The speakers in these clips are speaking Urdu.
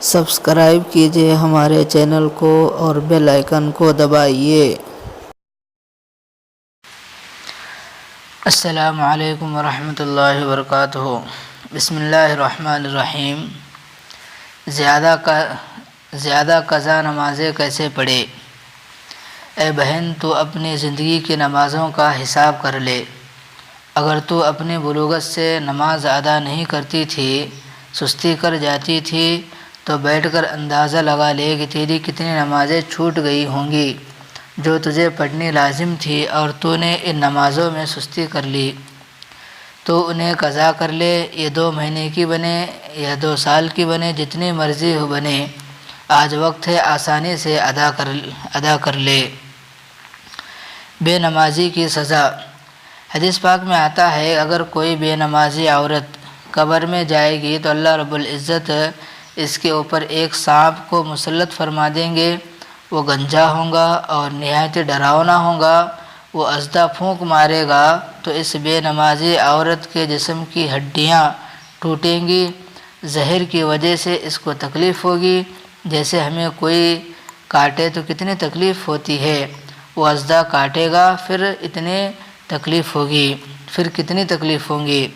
سبسکرائب کیجیے ہمارے چینل کو اور بیل آئیکن کو دبائیے۔ السلام علیکم ورحمۃ اللہ وبرکاتہ۔ بسم اللہ الرحمن الرحیم۔ زیادہ قضا نمازیں کیسے پڑھے؟ اے بہن، تو اپنی زندگی کی نمازوں کا حساب کر لے۔ اگر تو اپنی بلوغت سے نماز ادا نہیں کرتی تھی، سستی کر جاتی تھی، تو بیٹھ کر اندازہ لگا لے کہ تیری کتنی نمازیں چھوٹ گئی ہوں گی جو تجھے پڑھنی لازم تھی، اور تو نے ان نمازوں میں سستی کر لی۔ تو انہیں قضا کر لے، یہ 2 مہینے کی بنے یا 2 سال کی بنے، جتنی مرضی ہو بنے، آج وقت ہے، آسانی سے ادا کر لے۔ بے نمازی کی سزا۔ حدیث پاک میں آتا ہے، اگر کوئی بے نمازی عورت قبر میں جائے گی تو اللہ رب العزت اس کے اوپر ایک سانپ کو مسلط فرما دیں گے۔ وہ گنجا ہوگا اور نہایت ڈراؤنا ہوگا۔ وہ اژدھا پھونک مارے گا تو اس بے نمازی عورت کے جسم کی ہڈیاں ٹوٹیں گی۔ زہر کی وجہ سے اس کو تکلیف ہوگی، جیسے ہمیں کوئی کاٹے تو کتنی تکلیف ہوتی ہے۔ وہ اژدھا کاٹے گا، پھر اتنی تکلیف ہوگی، پھر کتنی تکلیف ہوں گی۔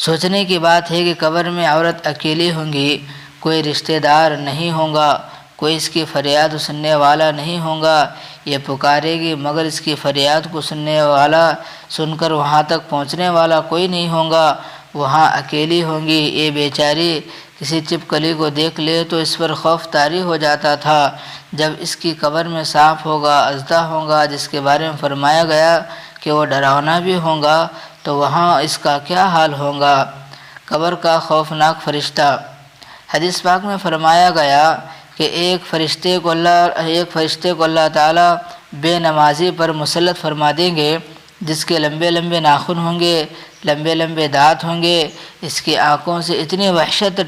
سوچنے کی بات ہے کہ قبر میں عورت اکیلی ہوں گی، کوئی رشتہ دار نہیں ہوگا، کوئی اس کی فریاد سننے والا نہیں ہوگا۔ یہ پکارے گی مگر اس کی فریاد کو سن کر وہاں تک پہنچنے والا کوئی نہیں ہوگا۔ وہاں اکیلی ہوں گی۔ یہ بیچاری کسی چپکلی کو دیکھ لے تو اس پر خوف طاری ہو جاتا تھا۔ جب اس کی قبر میں سانپ ہوگا، اژدھا ہوگا، جس کے بارے میں فرمایا گیا کہ وہ ڈراونا بھی ہوگا، تو وہاں اس کا کیا حال ہوگا۔ قبر کا خوفناک فرشتہ۔ حدیث پاک میں فرمایا گیا کہ ایک فرشتے کو اللہ تعالیٰ بے نمازی پر مسلط فرما دیں گے، جس کے لمبے لمبے ناخن ہوں گے، لمبے لمبے دانت ہوں گے، اس کی آنکھوں سے اتنی وحشت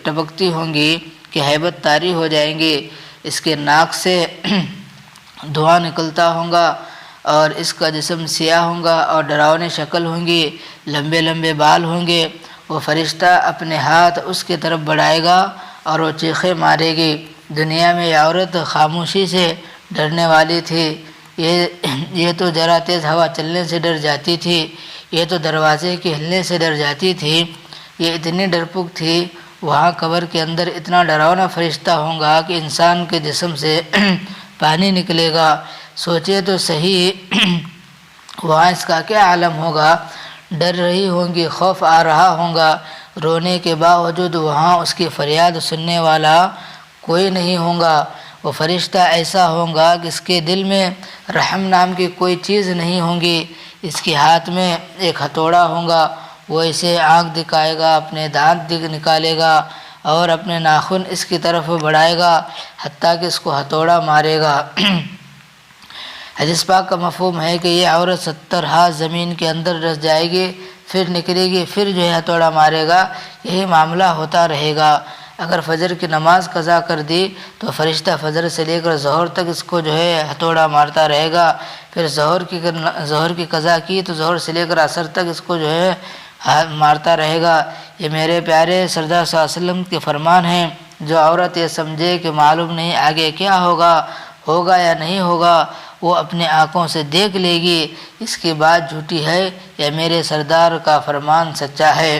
ٹپکتی ہوں گی کہ ہیبت طاری ہو جائیں گی۔ اس کے ناک سے دھواں نکلتا ہوگا اور اس کا جسم سیاہ ہوگا اور ڈراؤنی شکل ہوں گی، لمبے لمبے بال ہوں گے۔ وہ فرشتہ اپنے ہاتھ اس کی طرف بڑھائے گا اور وہ چیخیں مارے گی، دنیا میں یہ عورت خاموشی سے ڈرنے والی تھی، یہ تو ذرا تیز ہوا چلنے سے ڈر جاتی تھی، یہ تو دروازے کے ہلنے سے ڈر جاتی تھی، یہ اتنی ڈرپوک تھی۔ وہاں قبر کے اندر اتنا ڈراؤنا فرشتہ ہوگا کہ انسان کے جسم سے پانی نکلے گا۔ سوچے تو صحیح وہاں اس کا کیا عالم ہوگا۔ ڈر رہی ہوں گی، خوف آ رہا ہوگا، رونے کے باوجود وہاں اس کی فریاد سننے والا کوئی نہیں ہوگا۔ وہ فرشتہ ایسا ہوگا کہ اس کے دل میں رحم نام کی کوئی چیز نہیں ہوگی۔ اس کے ہاتھ میں ایک ہتھوڑا ہوگا، وہ اسے آنکھ دکھائے گا، اپنے دانت نکالے گا اور اپنے ناخن اس کی طرف بڑھائے گا، حتیٰ کہ اس کو ہتھوڑا مارے گا۔ حدیث پاک کا مفہوم ہے کہ یہ عورت 70 ہاتھ زمین کے اندر رس جائے گی، پھر نکلے گی، پھر جو ہے ہتھوڑا مارے گا، یہی معاملہ ہوتا رہے گا۔ اگر فجر کی نماز قضا کر دی تو فرشتہ فجر سے لے کر ظہر تک اس کو جو ہے ہتھوڑا مارتا رہے گا، پھر ظہر کی قضا کی تو ظہر سے لے کر عصر تک اس کو جو ہے مارتا رہے گا۔ یہ میرے پیارے سردار صلی اللہ علیہ وسلم کے فرمان ہیں۔ جو عورت یہ سمجھے کہ معلوم نہیں آگے کیا ہوگا یا نہیں ہوگا، وہ اپنے آنکھوں سے دیکھ لے گی، اس کی بات جھوٹی ہے یا میرے سردار کا فرمان سچا ہے۔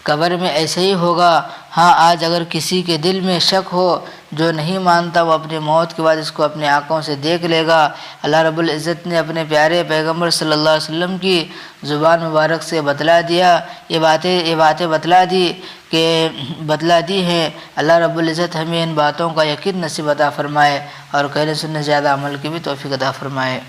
قبر میں ایسے ہی ہوگا۔ ہاں، آج اگر کسی کے دل میں شک ہو، جو نہیں مانتا، وہ اپنی موت کے بعد اس کو اپنے آنکھوں سے دیکھ لے گا۔ اللہ رب العزت نے اپنے پیارے پیغمبر صلی اللہ علیہ وسلم کی زبان مبارک سے بتلا دیا، یہ باتیں بتلا دی ہیں۔ اللہ رب العزت ہمیں ان باتوں کا یقین نصیب عطا فرمائے اور کہنے سننے زیادہ عمل کی بھی توفیق عطا فرمائے۔